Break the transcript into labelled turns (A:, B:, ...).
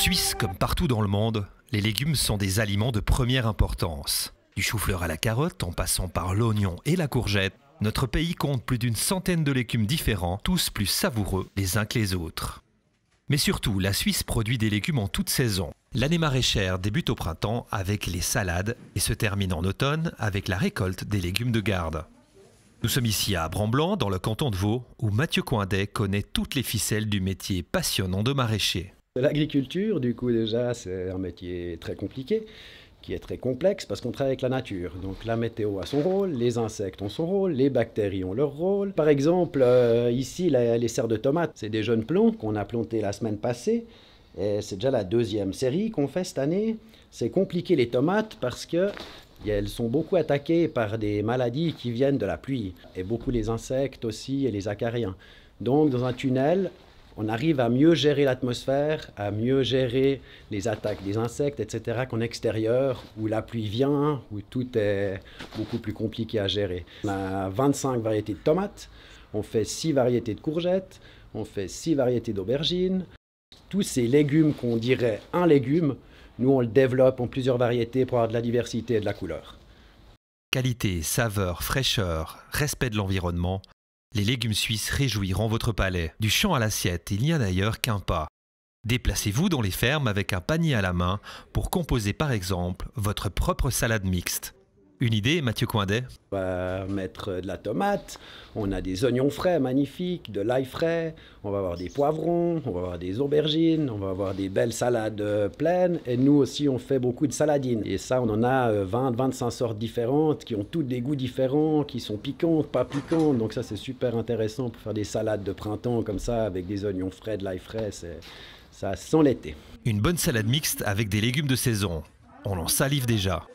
A: Suisse, comme partout dans le monde, les légumes sont des aliments de première importance. Du chou-fleur à la carotte, en passant par l'oignon et la courgette, notre pays compte plus d'une centaine de légumes différents, tous plus savoureux les uns que les autres. Mais surtout, la Suisse produit des légumes en toute saison. L'année maraîchère débute au printemps avec les salades et se termine en automne avec la récolte des légumes de garde. Nous sommes ici à Bran-Blanc, dans le canton de Vaud, où Mathieu Coindet connaît toutes les ficelles du métier passionnant de maraîcher.
B: L'agriculture, du coup, déjà, c'est un métier très compliqué, qui est très complexe parce qu'on travaille avec la nature. Donc la météo a son rôle, les insectes ont son rôle, les bactéries ont leur rôle. Par exemple, ici, les serres de tomates, c'est des jeunes plants qu'on a plantés la semaine passée. Et c'est déjà la deuxième série qu'on fait cette année. C'est compliqué les tomates parce que elles sont beaucoup attaquées par des maladies qui viennent de la pluie. Et beaucoup les insectes aussi et les acariens. Donc dans un tunnel, on arrive à mieux gérer l'atmosphère, à mieux gérer les attaques des insectes, etc. qu'en extérieur, où la pluie vient, où tout est beaucoup plus compliqué à gérer. On a 25 variétés de tomates, on fait 6 variétés de courgettes, on fait 6 variétés d'aubergines. Tous ces légumes qu'on dirait un légume, nous on le développe en plusieurs variétés pour avoir de la diversité et de la couleur.
A: Qualité, saveur, fraîcheur, respect de l'environnement, les légumes suisses réjouiront votre palais. Du champ à l'assiette, il n'y a d'ailleurs qu'un pas. Déplacez-vous dans les fermes avec un panier à la main pour composer par exemple votre propre salade mixte. Une idée, Mathieu Coindet?
B: On va mettre de la tomate, on a des oignons frais magnifiques, de l'ail frais, on va avoir des poivrons, on va avoir des aubergines, on va avoir des belles salades pleines. Et nous aussi, on fait beaucoup de saladines. Et ça, on en a 20-25 sortes différentes qui ont toutes des goûts différents, qui sont piquantes, pas piquantes. Donc ça, c'est super intéressant pour faire des salades de printemps comme ça, avec des oignons frais, de l'ail frais. Ça sent l'été.
A: Une bonne salade mixte avec des légumes de saison. On en salive déjà.